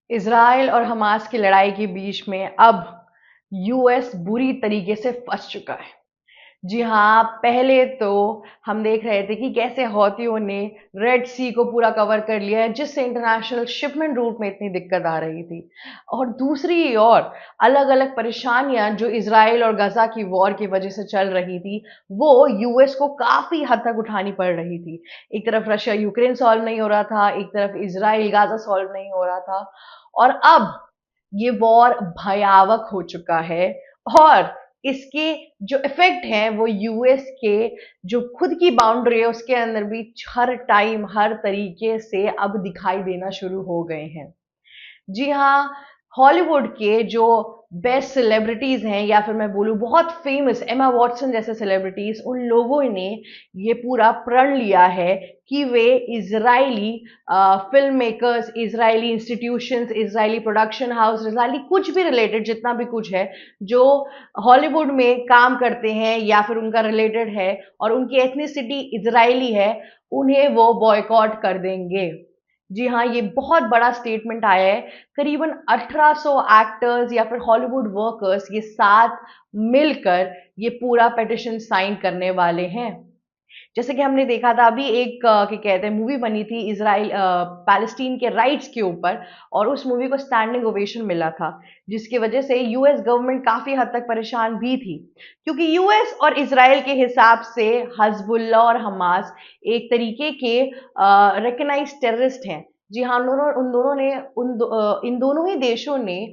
Israel और Hamas की लड़ाई के बीच में अब यूएस बुरी तरीके से फंस चुका है। जी हाँ, पहले तो हम देख रहे थे कि कैसे हौथियों ने रेड सी को पूरा कवर कर लिया है, जिससे इंटरनेशनल शिपमेंट रूट में इतनी दिक्कत आ रही थी। और दूसरी ओर अलग-अलग परेशानियां जो इज़राइल और गजा की वॉर की वजह से चल रही थी, वो यूएस को काफ़ी हद तक उठानी पड़ रही थी। एक तरफ रशिया यूक्रेन सॉल्व नहीं हो रहा था, एक तरफ इज़राइल गाज़ा सॉल्व नहीं हो रहा था और अब ये वॉर भयावह हो चुका है और इसके जो इफेक्ट हैं वो यूएस के जो खुद की बाउंड्री है उसके अंदर भी हर टाइम हर तरीके से अब दिखाई देना शुरू हो गए हैं। जी हाँ, हॉलीवुड के जो बेस्ट सेलिब्रिटीज हैं या फिर मैं बोलूँ बहुत फेमस एमा वॉटसन जैसे सेलिब्रिटीज, उन लोगों ने ये पूरा प्रण लिया है कि वे Israeli film makers, Israeli institutions, Israeli production house, Israeli कुछ भी रिलेटेड जितना भी कुछ है जो हॉलीवुड में काम करते हैं या फिर उनका रिलेटेड है और उनकी एथनिसिटी इजरायली है, उन्हें वो बॉयकॉट कर देंगे। जी हाँ, ये बहुत बड़ा स्टेटमेंट आया है। करीबन 1800 एक्टर्स या फिर हॉलीवुड वर्कर्स ये साथ मिलकर ये पूरा पिटिशन साइन करने वाले हैं। जैसे कि हमने देखा था अभी एक क्या कहते हैं मूवी बनी थी इजराइल पैलेस्टीन के राइट्स के ऊपर और उस मूवी को स्टैंडिंग ओवेशन मिला था, जिसकी वजह से यूएस गवर्नमेंट काफी हद तक परेशान भी थी, क्योंकि यूएस और इजराइल के हिसाब से हजबुल्ला और हमास एक तरीके के रिकग्नाइज्ड टेररिस्ट हैं। जी हाँ, इन दोनों ही देशों ने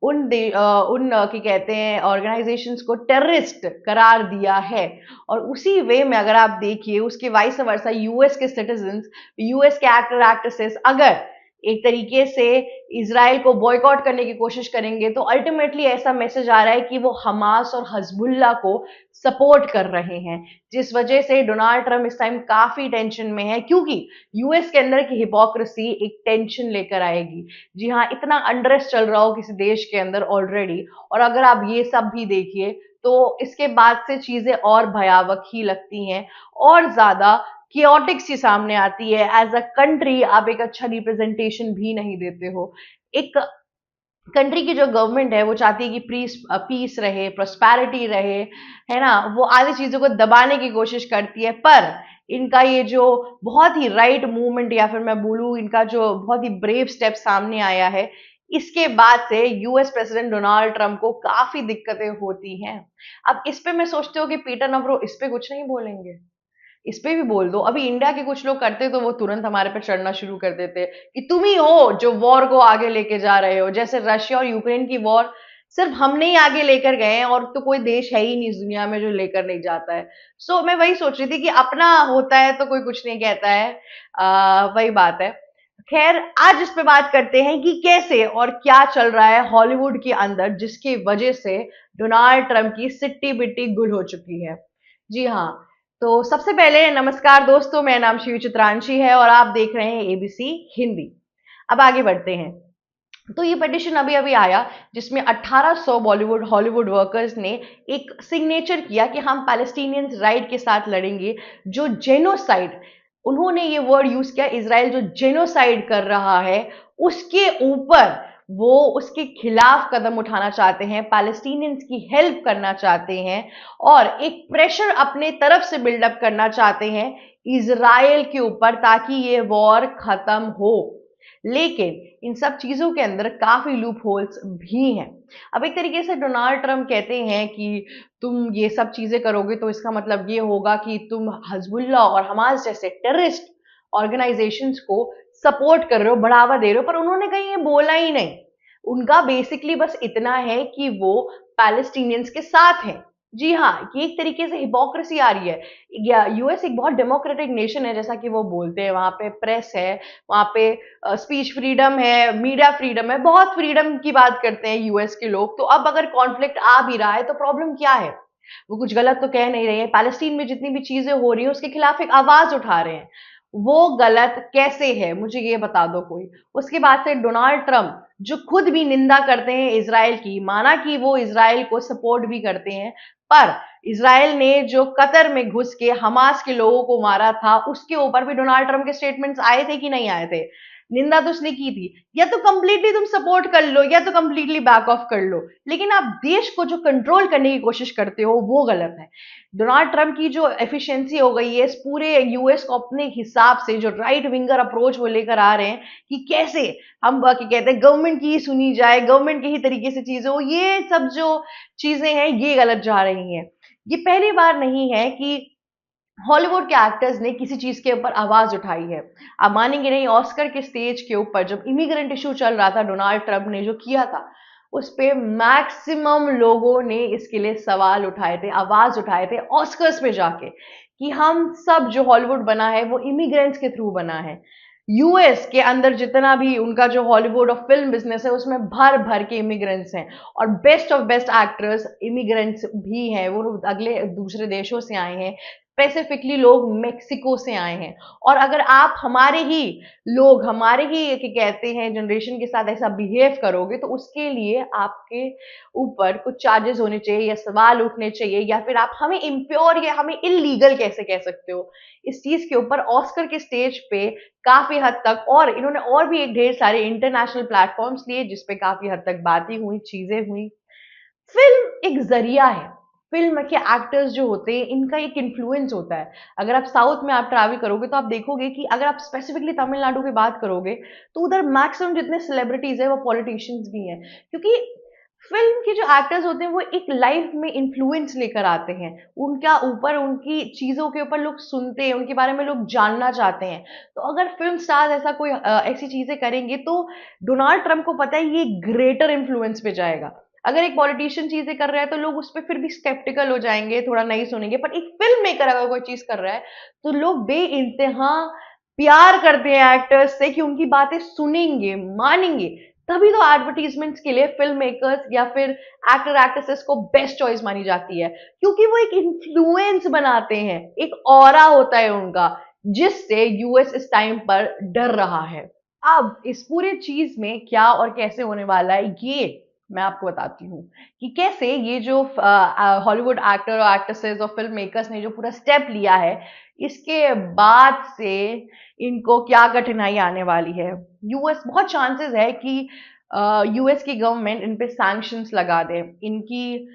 क्या कहते हैं ऑर्गेनाइजेशंस को टेररिस्ट करार दिया है। और उसी वे में अगर आप देखिए उसके वाइस वर्सा यूएस के सिटीजन्स, यूएस के एक्टर एक्ट्रेसेस अगर एक तरीके से इसराइल को बॉयकॉट करने की कोशिश करेंगे तो अल्टीमेटली ऐसा मैसेज आ रहा है कि वो हमास और हजबुल्ला को सपोर्ट कर रहे हैं, जिस वजह से डोनाल्ड ट्रम्प इस टाइम काफी टेंशन में है, क्योंकि यूएस के अंदर की हिपोक्रेसी एक टेंशन लेकर आएगी। जी हाँ, इतना अनरेस्ट चल रहा हो किसी देश के अंदर ऑलरेडी, और अगर आप ये सब भी देखिए तो इसके बाद से चीजें और भयावह ही लगती हैं और ज्यादा कियोटिक सी सामने आती है। एज अ कंट्री आप एक अच्छा रिप्रेजेंटेशन भी नहीं देते हो। एक कंट्री की जो गवर्नमेंट है वो चाहती है कि पीस रहे, प्रोस्पैरिटी रहे, है ना, वो आधी चीजों को दबाने की कोशिश करती है। पर इनका ये जो बहुत ही राइट मूवमेंट या फिर मैं बोलूँ इनका जो बहुत ही ब्रेव स्टेप सामने आया है, इसके बाद से यूएस प्रेसिडेंट डोनाल्ड ट्रंप को काफी दिक्कतें होती हैं। अब इस पे मैं सोचती हूँ कि पीटर नवरो इस पे कुछ नहीं बोलेंगे, इस पे भी बोल दो। अभी इंडिया के कुछ लोग करते तो वो तुरंत हमारे पे चढ़ना शुरू कर देते कि तुम ही हो जो वॉर को आगे लेके जा रहे हो। जैसे रशिया और यूक्रेन की वॉर सिर्फ हमने ही आगे लेकर गए हैं और तो कोई देश है ही नहीं इस दुनिया में जो लेकर नहीं जाता है। सो मैं वही सोच रही थी कि अपना होता है तो कोई कुछ नहीं कहता है। वही बात है। खैर, आज इस पे बात करते हैं कि कैसे और क्या चल रहा है हॉलीवुड के अंदर, जिसकी वजह से डोनाल्ड ट्रंप की सिट्टी बिट्टी गुल हो चुकी है। जी हाँ, तो सबसे पहले नमस्कार दोस्तों, मेरा नाम शिव चित्रांशी है और आप देख रहे हैं एबीसी हिंदी। अब आगे बढ़ते हैं। तो ये पिटिशन अभी अभी आया जिसमें 1800 बॉलीवुड हॉलीवुड वर्कर्स ने एक सिग्नेचर किया कि हम पैलेस्टीनियंस राइट के साथ लड़ेंगे। जो जेनोसाइड, उन्होंने ये वर्ड यूज किया, इसराइल जो जेनोसाइड कर रहा है उसके ऊपर वो उसके खिलाफ कदम उठाना चाहते हैं, पैलेस्टीनियंस की हेल्प करना चाहते हैं और एक प्रेशर अपने तरफ से बिल्डअप करना चाहते हैं इसराइल के ऊपर, ताकि ये वॉर खत्म हो। लेकिन इन सब चीजों के अंदर काफी लूप होल्स भी हैं। अब एक तरीके से डोनाल्ड ट्रंप कहते हैं कि तुम ये सब चीजें करोगे तो इसका मतलब ये होगा कि तुम हजबुल्ला और हमास जैसे टेररिस्ट ऑर्गेनाइजेशंस को सपोर्ट कर रहे हो, बढ़ावा दे रहे हो, पर उन्होंने कहीं ये बोला ही नहीं। उनका बेसिकली बस इतना है कि वो पैलेस्टीनियंस के साथ हैं। जी हाँ, ये एक तरीके से हिपोक्रेसी आ रही है। यूएस एक बहुत डेमोक्रेटिक नेशन है जैसा कि वो बोलते हैं, वहां पे प्रेस है, वहां पे स्पीच फ्रीडम है, मीडिया फ्रीडम है, बहुत फ्रीडम की बात करते हैं यूएस के लोग। तो अब अगर कॉन्फ्लिक्ट आ भी रहा है तो प्रॉब्लम क्या है, वो कुछ गलत तो कह नहीं रहे हैं। पैलेस्टीन में जितनी भी चीजें हो रही है उसके खिलाफ एक आवाज उठा रहे हैं, वो गलत कैसे है मुझे ये बता दो कोई। उसके बाद से डोनाल्ड ट्रंप जो खुद भी निंदा करते हैं इसराइल की, माना कि वो इसराइल को सपोर्ट भी करते हैं, पर इसराइल ने जो कतर में घुस के हमास के लोगों को मारा था उसके ऊपर भी डोनाल्ड ट्रंप के स्टेटमेंट्स आए थे कि नहीं आए थे। निंदा तो उसने की थी, या तो कंप्लीटली तुम सपोर्ट कर लो या तो कंप्लीटली बैक ऑफ कर लो, लेकिन आप देश को जो कंट्रोल करने की कोशिश करते हो वो गलत है। डोनाल्ड ट्रंप की जो एफिशिएंसी हो गई है इस पूरे यूएस को अपने हिसाब से, जो राइट विंगर अप्रोच वो लेकर आ रहे हैं कि कैसे हम क्या कहते हैं गवर्नमेंट की ही सुनी जाए, गवर्नमेंट के ही तरीके से चीजें हो, ये सब जो चीजें हैं ये गलत जा रही हैं। ये पहली बार नहीं है कि हॉलीवुड के एक्टर्स ने किसी चीज के ऊपर आवाज उठाई है। आप मानेंगे नहीं, ऑस्कर के स्टेज के ऊपर जब इमिग्रेंट इशू चल रहा था, डोनाल्ड ट्रंप ने जो किया था उस पे मैक्सिमम लोगों ने इसके लिए सवाल उठाए थे, आवाज उठाए थे ऑस्कर्स पे जाके, कि हम सब जो हॉलीवुड बना है वो इमिग्रेंट्स के थ्रू बना है। यूएस के अंदर जितना भी उनका जो हॉलीवुड और फिल्म बिजनेस है उसमें भर भर के इमिग्रेंट्स हैं, और best of best actors immigrants भी हैं, वो अगले दूसरे देशों से आए हैं, स्पेसिफिकली लोग मेक्सिको से आए हैं। और अगर आप हमारे ही लोग, हमारे ही क्या कहते हैं जनरेशन के साथ ऐसा बिहेव करोगे तो उसके लिए आपके ऊपर कुछ चार्जेस होने चाहिए या सवाल उठने चाहिए, या फिर आप हमें इम्प्योर या हमें इलीगल कैसे कह सकते हो। इस चीज के ऊपर ऑस्कर के स्टेज पे काफी हद तक, और इन्होंने और भी एक ढेर सारे इंटरनेशनल प्लेटफॉर्म्स लिए जिसपे काफी हद तक बातें हुई, चीजें हुई। फिल्म एक जरिया है, फिल्म के एक्टर्स जो होते हैं इनका एक इन्फ्लुएंस होता है। अगर आप साउथ में आप ट्रैवल करोगे तो आप देखोगे कि अगर आप स्पेसिफिकली तमिलनाडु की बात करोगे तो उधर मैक्सिमम जितने सेलिब्रिटीज है वो पॉलिटिशियंस भी हैं, क्योंकि फिल्म के जो एक्टर्स होते हैं वो एक लाइफ में इन्फ्लुएंस लेकर आते हैं, उनका ऊपर उनकी चीजों के ऊपर लोग सुनते हैं, उनके बारे में लोग जानना चाहते हैं। तो अगर फिल्म स्टार्स ऐसा कोई ऐसी चीजें करेंगे तो डोनाल्ड ट्रंप को पता है ये ग्रेटर इन्फ्लुएंस पे जाएगा। अगर एक पॉलिटिशियन चीजें कर रहा है तो लोग उस पर फिर भी स्केप्टिकल हो जाएंगे, थोड़ा नहीं सुनेंगे, पर एक फिल्म मेकर अगर कोई चीज कर रहा है तो लोग बे इंतहा प्यार करते हैं एक्टर्स से कि उनकी बातें सुनेंगे, मानेंगे। तभी तो एडवर्टीजमेंट्स के लिए फिल्म मेकर्स या फिर एक्टर एक्ट्रेसेस को बेस्ट चॉइस मानी जाती है, क्योंकि वो एक इन्फ्लुएंस बनाते हैं, एक ऑरा होता है उनका, जिससे यूएस इस टाइम पर डर रहा है। अब इस पूरे चीज में क्या और कैसे होने वाला है ये मैं आपको बताती हूँ, कि कैसे ये जो हॉलीवुड एक्टर और एक्ट्रेसेस और फिल्म मेकर्स ने जो पूरा स्टेप लिया है इसके बाद से इनको क्या कठिनाई आने वाली है। यूएस, बहुत चांसेस है कि यूएस की गवर्नमेंट इन पे सैंक्शंस लगा दे, इनकी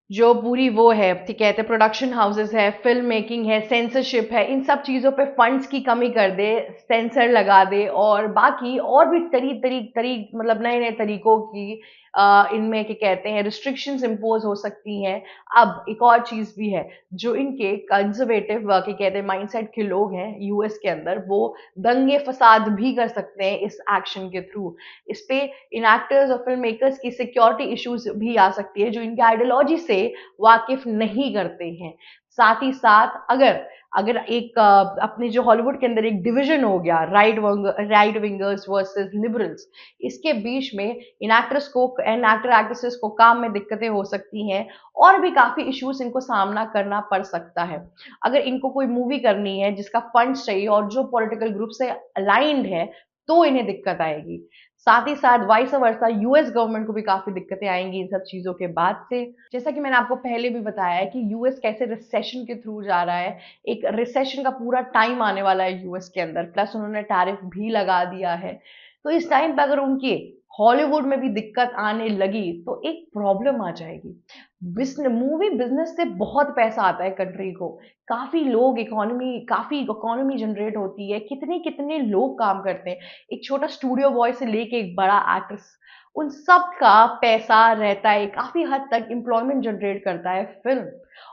जो पूरी वो है, ठीक कहते हैं प्रोडक्शन हाउसेस है, फिल्म मेकिंग है, सेंसरशिप है, इन सब चीजों पे फंड्स की कमी कर दे, सेंसर लगा दे, और बाकी और भी तरीक मतलब नए नए तरीकों की इनमें क्या कहते हैं रिस्ट्रिक्शंस इम्पोज हो सकती हैं। अब एक और चीज भी है, जो इनके कंजर्वेटिव क्या कहते हैं माइंडसेट के लोग हैं यूएस के अंदर, वो दंगे फसाद भी कर सकते हैं इस एक्शन के थ्रू। इस पे इन एक्टर्स और फिल्म मेकर्स की सिक्योरिटी इश्यूज भी आ सकती है जो इनकी आइडियोलॉजी से वाकिफ नहीं करते हैं। साथ ही साथ अगर अगर एक अपने जो हॉलीवुड के अंदर एक डिवीजन हो गया, राइट विंगर्स वर्सेस लिबरल्स, इसके बीच में इन एक्टर्स को, इन एक्टर एक्ट्रेसेस को काम में दिक्कतें हो सकती हैं, और भी काफी इश्यूज इनको सामना करना पड़ सकता है। अगर इनको कोई मूवी करनी है जिसका फंड्स चाहिए और जो पॉलिटिकल ग्रुप से अलाइंड है तो इन्हें दिक्कत आएगी। साथ ही साथ वाइस वर्सा यूएस गवर्नमेंट को भी काफी दिक्कतें आएंगी इन सब चीजों के बाद से। जैसा कि मैंने आपको पहले भी बताया है कि यूएस कैसे रिसेशन के थ्रू जा रहा है, एक रिसेशन का पूरा टाइम आने वाला है यूएस के अंदर, प्लस उन्होंने टैरिफ भी लगा दिया है। तो इस टाइम पर अगर उनकी हॉलीवुड में भी दिक्कत आने लगी तो एक प्रॉब्लम आ जाएगी। मूवी बिजनेस से बहुत पैसा आता है कंट्री को, काफी इकोनॉमी जनरेट होती है, कितने कितने लोग काम करते हैं, एक छोटा स्टूडियो बॉय से लेके एक बड़ा एक्ट्रेस, उन सब का पैसा रहता है, काफी हद तक एम्प्लॉयमेंट जनरेट करता है फिल्म।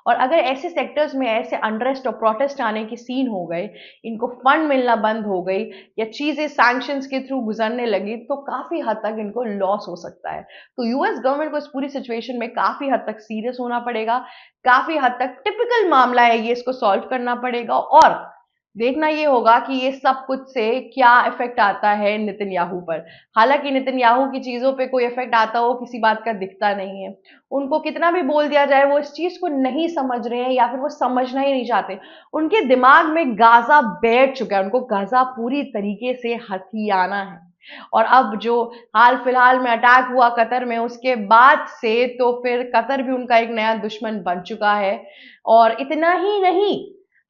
और अगर ऐसे सेक्टर्स में ऐसे अनरेस्ट और प्रोटेस्ट आने की सीन हो गए, इनको फंड मिलना बंद हो गई, या चीजें सैंक्शंस के थ्रू गुजरने लगी, तो काफी हद तक इनको लॉस हो सकता है। तो यूएस गवर्नमेंट को इस पूरी सिचुएशन में काफी हद तक सीरियस होना पड़ेगा, काफी हद तक टिपिकल मामला है ये, इसको सॉल्व करना पड़ेगा, और देखना ये होगा कि ये सब कुछ से क्या इफेक्ट आता है नेतन्याहू पर। हालांकि नेतन्याहू की चीजों पे कोई इफेक्ट आता हो किसी बात का दिखता नहीं है, उनको कितना भी बोल दिया जाए वो इस चीज को नहीं समझ रहे हैं, या फिर वो समझना ही नहीं चाहते। उनके दिमाग में गाजा बैठ चुका है, उनको गाजा पूरी तरीके से हथियाना है। और अब जो हाल फिलहाल में अटैक हुआ कतर में, उसके बाद से तो फिर कतर भी उनका एक नया दुश्मन बन चुका है। और इतना ही नहीं,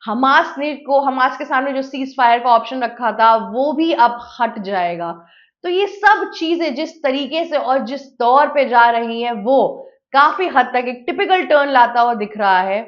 हमास के सामने जो सीज फायर का ऑप्शन रखा था वो भी अब हट जाएगा। तो ये सब चीजें जिस तरीके से और जिस दौर पे जा रही हैं वो काफी हद तक एक टिपिकल टर्न लाता हुआ दिख रहा है।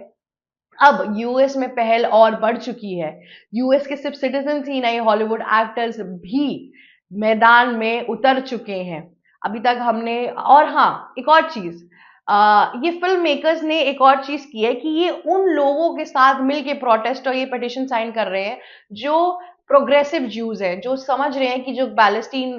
अब यूएस में पहल और बढ़ चुकी है। यूएस के सिर्फ सिटीजन ही नहीं, हॉलीवुड एक्टर्स भी मैदान में उतर चुके हैं। अभी तक हमने, और हाँ, एक और चीज, ये फिल्म मेकर्स ने एक और चीज की है कि ये उन लोगों के साथ मिलके प्रोटेस्ट और ये पिटिशन साइन कर रहे हैं जो प्रोग्रेसिव ज्यूज हैं, जो समझ रहे हैं कि जो पैलेस्टीन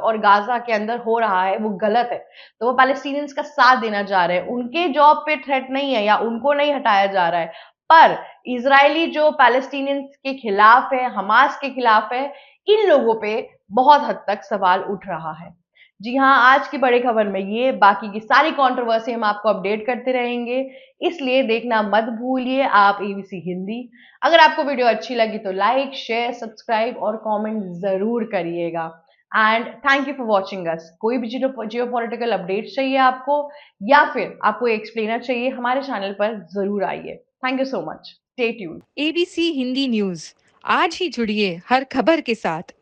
और गाजा के अंदर हो रहा है वो गलत है, तो वो पैलेस्टीनियंस का साथ देना चाह रहे हैं। उनके जॉब पे थ्रेट नहीं है या उनको नहीं हटाया जा रहा है, पर इजरायली जो पैलेस्टीनियंस के खिलाफ है, हमास के खिलाफ है, इन लोगों पे बहुत हद तक सवाल उठ रहा है। जी हाँ, आज की बड़ी खबर में ये, बाकी की सारी कंट्रोवर्सी हम आपको अपडेट करते रहेंगे, इसलिए देखना मत भूलिए आप एबीसी हिंदी। अगर आपको वीडियो अच्छी लगी तो लाइक, शेयर, सब्सक्राइब और कमेंट जरूर करिएगा। And thank you for watching us. कोई भी जियो पॉलिटिकल अपडेट चाहिए आपको या फिर आपको एक्सप्लेनर चाहिए, हमारे चैनल पर जरूर आइए। Thank you so much. Stay tuned. ABC Hindi news, आज ही जुड़िए हर खबर के साथ।